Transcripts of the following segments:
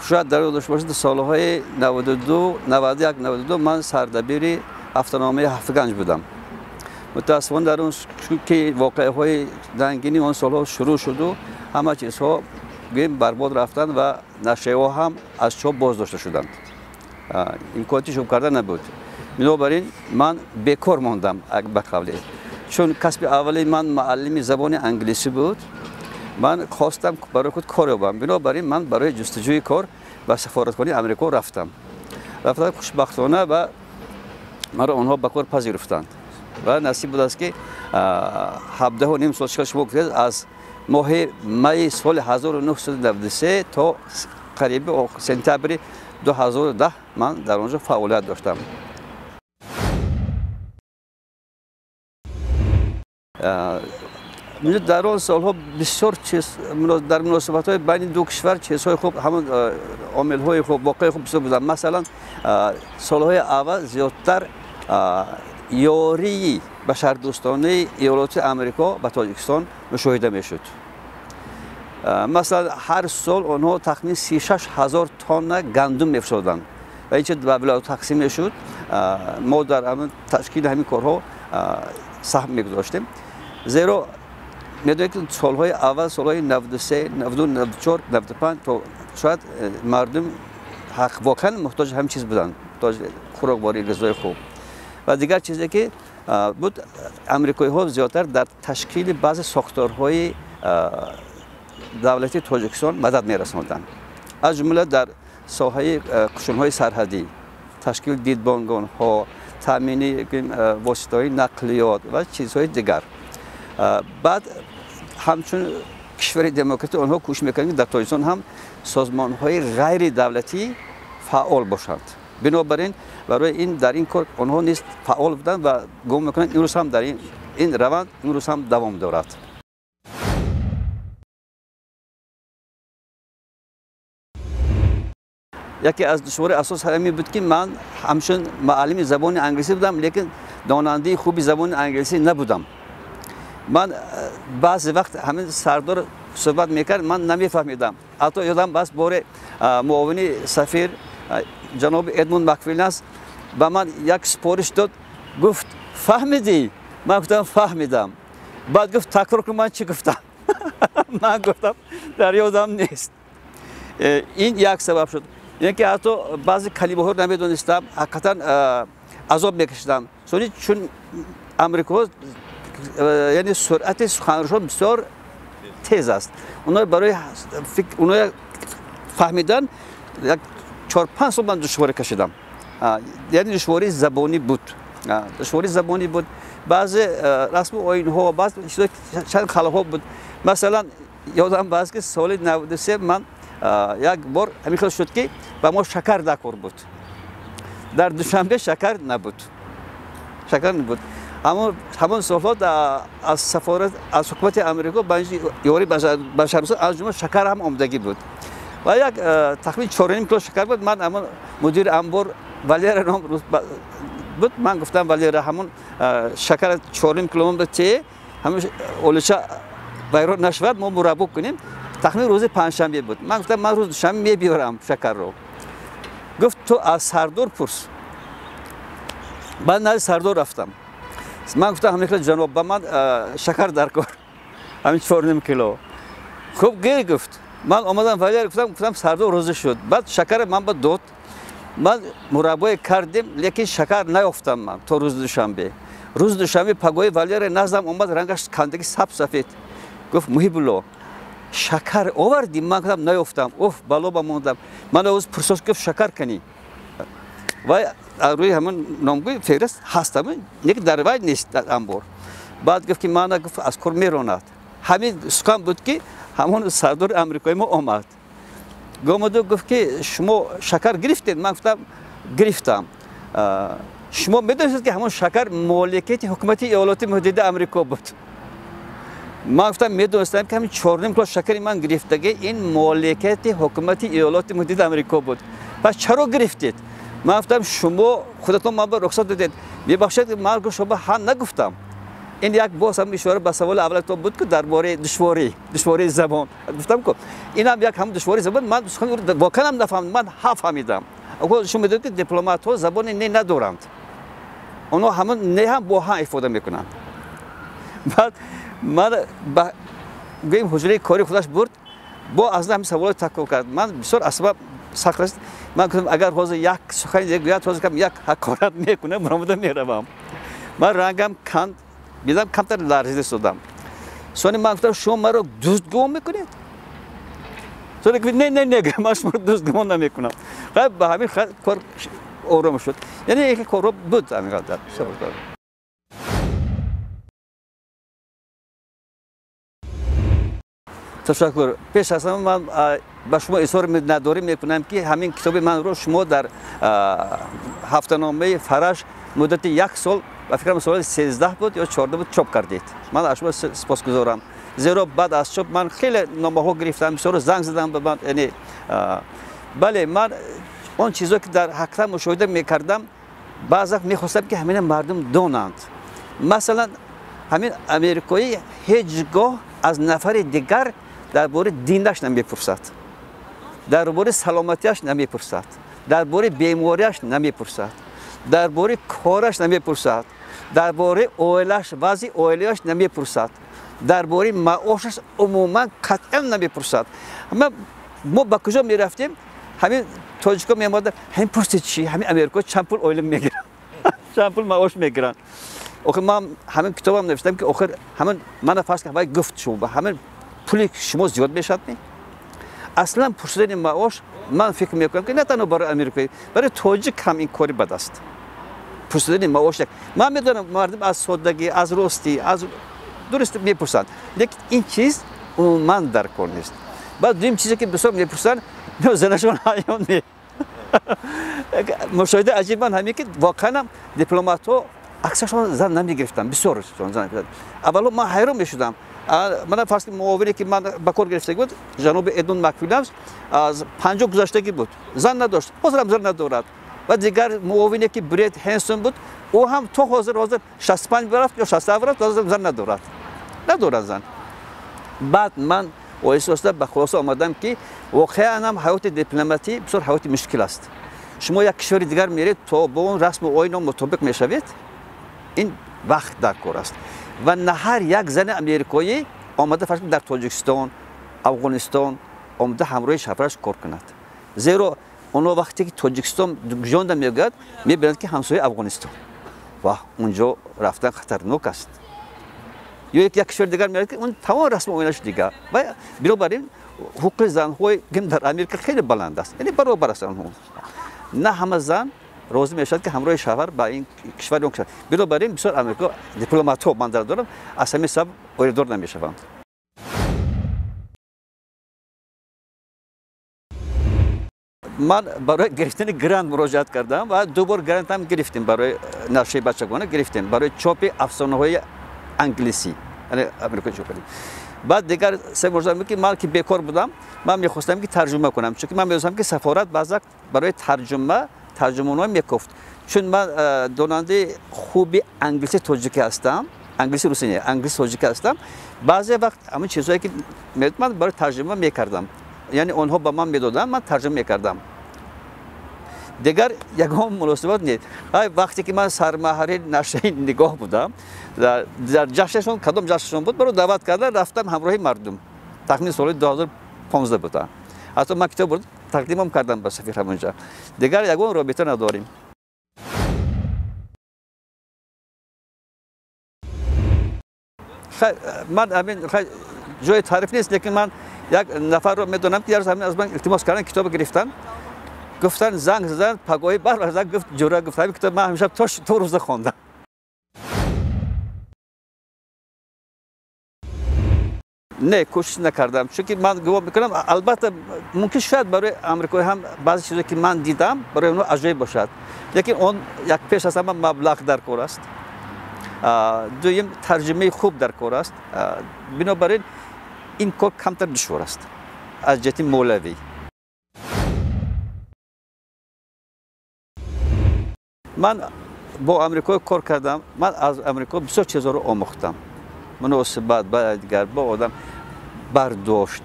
شاید در یادش باشد سالهای 92 91 92 من سردبیر هفته‌نامه هفتگنج بودم. متأسفانه در اون که واقعه‌های رنگینی اون سالها شروع شد و همه چیزها برباد رفتند و نشریه‌ها هم از چاپ بازداشته شدند. امکاناتی چاپ کردن نبود. بنابراین من بیکار ماندم به قولی. چون کسب اولی من معلم زبان انگلیسی بود. من خواستم برای خود کار یابم. بنابراین من برای جستجوی کار به سفارتخانه آمریکا رفتم. خوشبختانه و مرا آنها به کار پذیرفتند. و نصیب بود است که 17.5 سال شما گفتید از ماه می سال 1993 تا قریب سپتامبر 2010 من در آنجا فعالیت داشتم. در آن سالها بسیار چیز در مناسبت‌های بین دو کشور چیزهای خوب همون عامل‌های خوب واقعی خوب بسیار بودند. مثلا سالهای اول زیادتر یاری بشردوستانه ایالات آمریکا به تاجیکستان مشاهده میشد. مثلا هر سال آنها تخمین 36,000 تن گندم می‌فروختند و این چه به ولایات تقسیم میشد. ما در همین تشکیل همین کارها سهم می‌گذاشتیم. زیرا می‌دونید که سالهای اول سالهای 93 92 94 95 تا شاید مردم واقعا محتاج همین چیز بودند، محتاج خوراکباری غذای خوب. و دیگر چیزی که بود امریکایی‌ها زیادتر در تشکیل بعضی ساختارهای دولتی تاجیکستان مدد می‌رساندند. از جمله در ساحه قشون‌های سرحدی، تشکیل دیدبانگاه‌ها، تامین واسطه‌های نقلیات و چیزهای دیگر. بعد همچون کشور دموکراتی آنها کوشش می‌کنند در تاجیکستان هم سازمان‌های غیر دولتی فعال باشند. بنابراین برای این در این کار آنها نیز فعال بودند و گمان می‌کنند این روز هم در این روند این روز هم دوام دارد. یکی از دشواری اساس همین بود که من همچون معلم زبان انگلیسی بودم لیکن داننده خوبی زبان انگلیسی نبودم. من بعضی وقت همین سردار صحبت میکرد من نمیفهمیدم. حتی یادم بس بار معاون سفیر جناب ادموند مکفیلنس به من یک سپارش داد، گفت فهمیدی؟ من گفتم فهمیدم. بعد گفت تکرار کن من چی گفتم؟ من گفتم در یادم نیست. این یک سبب شد. یعنی که حتی بعضی کلمه ها رو نمیدونستم، حقیقتا عذاب میکشیدم. چون امریکا یعنی سرعت سخنرانیشون بسیار تیز است. اونا برای اونا فهمیدن یک 4-5 سال من دشواری کشیدم. یعنی دشواری زبانی بود. دشواری زبانی بود. بعضی رسم و آیین ها بعض چند خلاف ها بود. مثلا یادم باز که سال 93 من یک بار همین شد که با ما شکر دکور بود. در دوشنبه شکر نبود. شکر نبود. اما همون سالها از سفارت از حکومت آمریکا به یاری بشردوستان از جمله شکر هم آمدگی بود. و یک تقریبا 4.5 کیلو شکر بود. من اما مدیر انبار ولیر نام بود. من گفتم ولیر همون شکر 4.5 کیلو بود چه همون اولش بیرون نشود ما مربا کنیم. تقریبا روز پنجشنبه بود. من گفتم من روز دوشنبه میبرم شکر رو. گفت تو از سردار پرس. بعد نزد سردار رفتم. من گفتم همین جناب با من شکر درکار. همین 4.5 کیلو. خوب گیر گفت. من آمدم ولی گفتم سردار روزه شد. بعد شکر من با داد. من مربا کردیم لیکن شکر نیافتم من تا روز دوشنبه. روز دوشنبه پگوی ولی نزدم اومد رنگش کندگی سفید. گفت محب الله شکر آوردیم. من گفتم نیافتم. اوف بالا بموندم. من از پرسش گفت شکر کنی. و روی همون نامگوی فهرست هستم. یک دروای نیست در انبار. بعد گفت که من گفت از کار میراند. همین سخن بود که همون سردار آمریکایی ما آمد. گفت که شما شکر گرفتید؟ من گفتم گرفتم. شما میدونید که همون شکر مالکیت حکومت ایالات متحده آمریکا بود. من گفتم میدونستم که همین 4.5 کیلو شکر من گرفتگی این مالکیت حکومت ایالات متحده آمریکا بود. پس چرا گرفتید؟ من گفتم شما خودتون من به رخصت دادید. میبخشید من شما ها نگفتم. این یک باز هم اشاره به سوال اول تو بود که درباره دشواری زبان گفتم که این هم یک هم دشواری زبان من واقعا هم نفهمیدم من فهمیدم اگر شما میدونید که دیپلمات ها زبان نه ندارند اونا همون نه هم با هم استفاده میکنند بعد من با گیم حجره کاری خودش برد با از هم سوال تکو کرد من بسیار اسباب سخت من گفتم اگر حاضر یک سخن دیگه حاضر کم یک حکارت میکنه مرامده میروم من رنگم کند بیدم کمتر لرزیده شدم سونی من گفتم شما مرا دزدگو میکنید سونی گفت نه من شما رو دزدگو نمیکنم خب به همین کار آرام شد یعنی یک کار بود همین قدر تشکر پیش از همه من به شما اظهار نداری میکنم که همین کتاب من رو شما در هفته‌نامه فرش مدت یک سال و فکر سال 13 بود یا 14 بود چاپ کردید من از شما سپاسگزارم زیرا بعد از چاپ من خیلی نامه ها گرفتم بسیار زنگ زدم به من یعنی بله من اون چیزا که در حقیقت مشاهده میکردم بعضی وقت میخواستم که همین مردم دونند مثلا همین امریکایی هیچگاه از نفر دیگر درباره دینش نمیپرسد درباره سلامتیش نمیپرسد درباره بیماریش نمیپرسد درباره کارش نمیپرسد درباره اویلش وضع اویلش نمیپرسد درباره معاشش عموما قطعا نمیپرسد اما ما با کجا میرفتیم همین تاجیکا میامدن همین پرسید چی همین امریکا چند پول اویل میگیرن چند پول معاش میگیرن آخه من همین کتابم نوشتم که آخر همین من فرض که باید گفت شما همین پولی شما زیاد میشد نه اصلا پرسیدن معاش من فکر میکنم که نه تنها برای امریکایی برای تاجیک هم این کاری بد است پرسیدن معاش من میدونم مردم از سادگی از راستی از درست میپرسند لیکن این چیز عموما در کار نیست بعد دویم چیزی که بسیار میپرسند زنشون حیوان نه مشاهده عجیب من همین که واقعا دیپلمات ها اکثرشون زن نمیگرفتن بسیارشون زن گرفتن اولا من حیران میشدم من فرض کنید معاونی که من به کار گرفته بود جناب ادون مکویلمز از 50 گذشتگی بود زن نداشت حاضرم زن ندارد و دیگر معاونی که برید هنسون بود او هم تو حاضر 65 برفت یا 67 برفت زن ندارد زن بعد من وایساسته به خلاصه آمدم که واقعا هم حیات دیپلماتی بسیار حیات مشکل است شما یک کشور دیگر میرید تا با اون رسم و آیین مطابق میشوید این وقت در کار است و نه هر یک زن امریکایی آمده فرض در تاجیکستان افغانستان آمده همراه شوهرش کار کند زیرا اونا وقتی که تاجیکستان جان میگوید میبینند که همسایه افغانستان و اونجا رفتن خطرناک است یا یک کشور دیگر میاد که اون تمام رسم و آیینش دیگر و بنابراین حقوق زن‌های که در امریکا خیلی بلند است یعنی برابر است نه همه زن راضی میشد که همراه شوهر با این کشور اون کشور بنابراین بسیار امریکا دیپلمات ها من دارم از همین سبب اویدار نمیشوند من برای گرفتن گرانت مراجعت کردم و دو بار گرانت هم گرفتیم برای نشریه بچگانه گرفتیم برای چاپ افسانه های انگلیسی یعنی امریکایی چاپ کردیم بعد دیگر سه بار که من که بیکار بودم من میخواستم که ترجمه کنم چون من می‌دونستم که سفارت بعضی برای ترجمه‌ها میگفت چون من داننده خوبی انگلیسی تاجیکی هستم انگلیسی روسی نه انگلیسی تاجیکی هستم بعضی وقت همین چیزایی که من برای ترجمه میکردم یعنی آنها به من میدادن من ترجمه میکردم دیگر یگان مناسبت نیست وقتی که من سرمهر نشریه نگاه بودم در جشنشون کدام جشنشون بود برای دعوت کردن رفتم همراه مردم تقریبا سال 2015 بود حتی من کتاب بود تقدیمم کردم به سفیر همونجا دیگر یگان رابطه نداریم من همین جای تعریف نیست لیکن من یک نفر رو میدونم که همین از من التماس کردن کتاب گرفتن گفتن زنگ زدن پگاهی برگشت گفت جوره گفت همین کتاب من همیشه تو روز خواندم نه کوشش نکردم چون که من گواه میکنم البته ممکن شاید برای امریکایی هم بعضی چیزایی که من دیدم برای اونها عجیب باشد لیکن اون یک پیش از همه مبلغ در کار است دویم ترجمه خوب در کار است بنابراین این کار کمتر دشوار است از جهت مولوی من با آمریکا کار کردم. من از آمریکا بسیار چیزا رو آموختم. مناسبت با دیگر با آدم برداشت.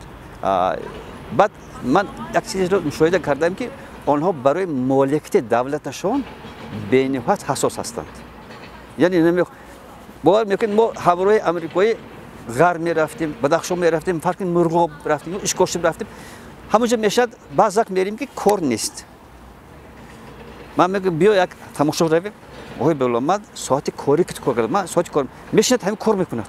بعد من یک چیزی رو مشاهده کردم که آنها برای مالکیت دولتشون به نهایت حساس هستند. یعنی باور میکنید ما همراه آمریکایی غرب می رفتیم، بدخشان می رفتیم، فرق مرغاب رفتیم، اشکاشم رفتیم. همونجا میشد بعض وقت میریم که کار نیست. من میگم بیا یک تماشا رویم. اوه بله من ساعت کاری که کار کردم. من ساعت کار میشد همین کار میکند.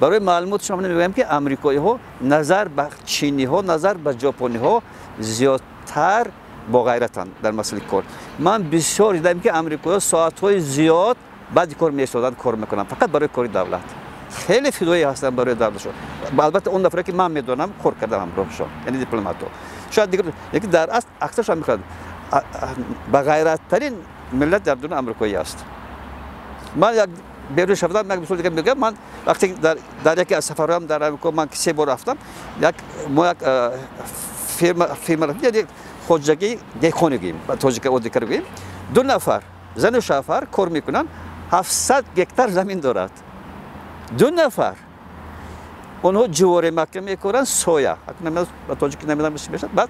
برای معلومات شما میگم که آمریکایی ها نظر به چینی ها، نظر به ژاپنی ها زیادتر با غیرتن در مسئله کار. من بسیار دیدم که آمریکایی ها ساعت های زیاد بعد کار میشدن کار میکنن فقط برای کاری دولت. خیلی فدایی هستن برای دولتشون. البته اون نفری که من میدونم کار کردم همراهشون، یعنی دیپلمات‌ها. شاید دیگه یکی در اصل اکثرشون میخواد با غیرت ترین ملت در دنیا آمریکایی است. من یک بیرون شدم یک بسیار دیگه میگم من وقتی در یکی از سفرهام در آمریکا من 3 بار رفتم یک فیلم یعنی خودجگی دیکونگیم توجیک اودیکرگیم 2 نفر زن و شوهر کار میکنن 700 هکتار زمین دارد 2 نفر اونها جواره مکه میکنن سویا نمیدونم توجیک نمیدونم چی میشه بعد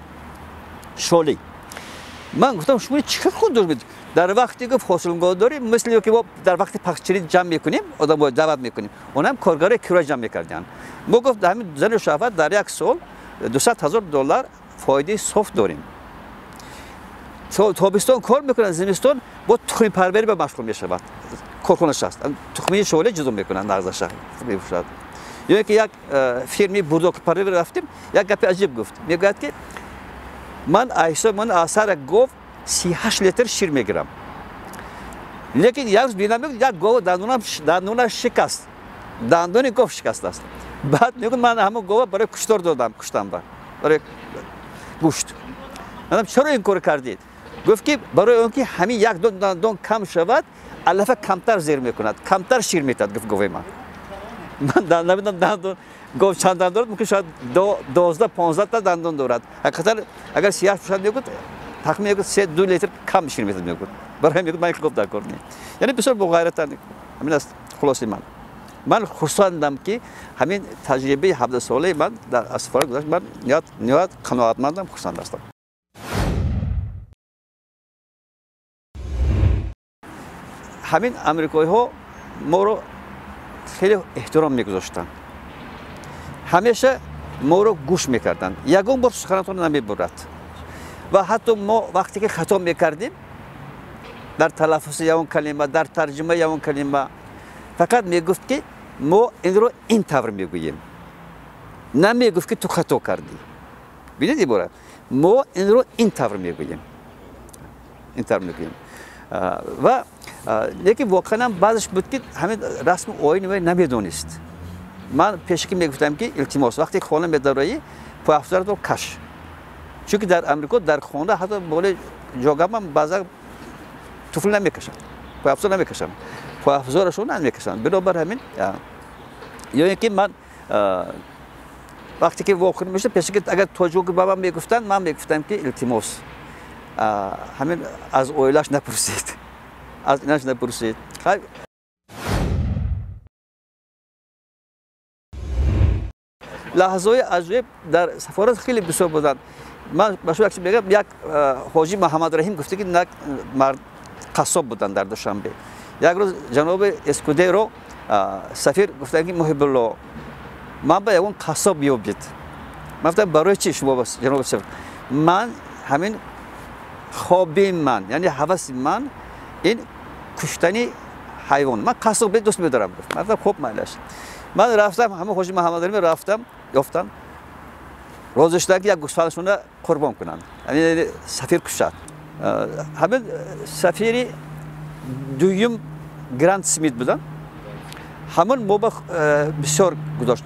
شولی من گفتم شما چه خود دارید در وقتی که فاصله داریم مثل که ما در وقتی پخشچینی جمع میکنیم آدم باید دعوت میکنیم اونم کارگر کرایه جمع میکردن ما گفت همین زن و شوهر در یک سال $200,000 فایده صف داریم تابستان کار میکنن زمستان با تخم پروری به مشغول میشود کارکنش هست تخمی شغلی جدا میکنن نغزش میفروشد یا که یک فیرمی بردوک پروری رفتیم یک گپ عجیب گفت میگه که من آثار گفت 38 لیتر شیر میگیرم لیکن یک روز بینم یک گاو دندونش شکست دندون گاو شکست است بعد میگم من همون گاو برای کشتار دادم کشتم برای گوشت منم چرا این کار کردید گفت که برای اون که همین یک دندون کم شود علفه کمتر زیر میکند کمتر شیر میداد گفت گاو من نمیدونم دندون گاو چند دندون دارد ممکن شاید 12-15 تا دندون دارد حقیقتا اگر سیاه پوشد میگفت تخمین میگفت 3-2 لیتر کم شیر میداد میگفت برای میگفت من گفت در کار نی یعنی بسیار با غیرت همین است خلاصی من خوشحالم که همین تجربه 17 ساله من در سفارت گذشت من نهایت قناعتمندم خوشحال هستم همین آمریکایی ها ما رو خیلی احترام میگذاشتن همیشه ما رو گوش میکردن یگان بار سخنتون نمیبرد و حتی ما وقتی که خطا میکردیم در تلفظ یا اون کلمه در ترجمه یا اون کلمه فقط میگفت که ما این رو این طور میگوییم نمیگفت که تو خطا کردی ببینید برای ما این رو این طور میگوییم و لیکن واقعا بعضش بود که همین رسم آیین نمیدونست من پیشکی میگفتم که التماس وقتی خانه میدارایی پافتار رو کش چون که در آمریکا در خانه حتی بالا جاگم هم بعضا طفل نمیکشن پافتار نمیکشن پافتارشون نمیکشن بنابر همین یا اینکه من وقتی که واقعا میشه پیشکی اگر توجه بابا میگفتن من میگفتم که التماس همین از اویلاش نپرسید از ایناش نپرسید لحظه‌های عجیب در سفارت خیلی بسیار بودند من باشو یک میگم یک حاجی محمد رحیم گفته که یک مرد قصاب بودن در دوشنبه یک روز جناب اسکودرو سفیر گفتن که محب الله من به اون قصاب بیابید من گفتم برای چی شما بس جناب سفیر من همین خوابی من یعنی هوس من این کشتنی حیوان من قصاب دوست می‌دارم من گفتم خوب مالش من رفتم همه حاجی محمد رحیم رفتم گفتن روزش که یک گوسفندشون را قربان کنن یعنی سفیر کشد همین سفیری دویم گراند سمیت بودن همون موقع بسیار گذاشت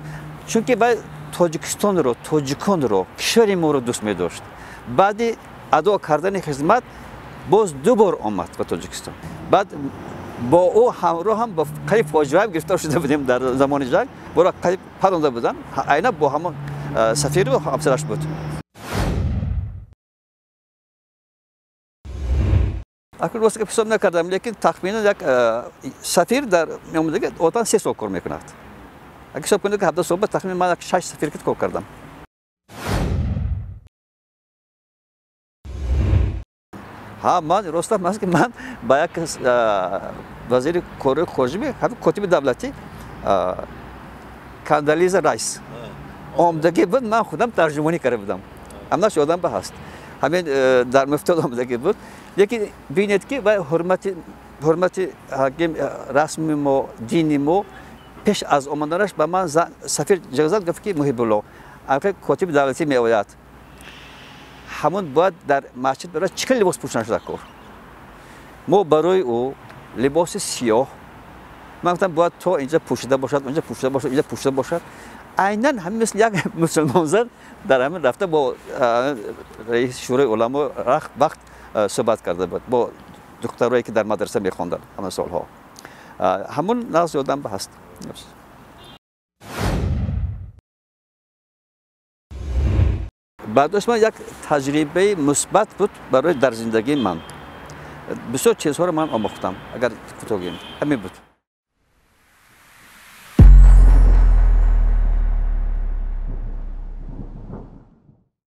چون که باید تاجیکان رو کشور ما رو دوست می داشت بعد ادا کردن خدمت باز 2 بار آمد به تاجیکستان بعد با او همراه هم با قریب فاجعه گرفتار شده بودیم در زمان جنگ برای قریب پرونده بودن عینه با همون سفیر و همسرش بود Akıl rosta حساب نکردم لیکن تخمیناً یک سفیر در میومد که اوتان 3 سال کار میکند. اگه حساب کنید که هفته صبح تخمین من 6 سفیر کار کردم. ها من راست میگم که من با یک وزیر کار خارجی هم کاتب دولتی کاندالیزا رئیس آمدگی بود من خودم ترجمانی کرده بودم. امنا شدم به هست. همین در مفتاد آمدگی بود. یکی بینید که با حرمت حاکم رسمی ما دینی ما پیش از آمدنش به من سفیر جگزد گفت که محب الله اگر کاتب دولتی می آید همون باید در مسجد برای چه لباس پوشیدن شده کار ما برای او لباس سیاه من گفتم باید تا اینجا پوشیده باشد اونجا پوشیده باشد اینجا پوشیده باشد عیناً همین مثل یک مسلمان زن در همین رفته با رئیس شورای علما وقت صحبت کرده بود با دخترایی که در مدرسه میخواندن همه سالها همون ناز یادم به هست. بعدش من یک تجربه مثبت بود برای در زندگی من بسیار چیزها رو من آموختم اگر کوتاه بگیم همین بود.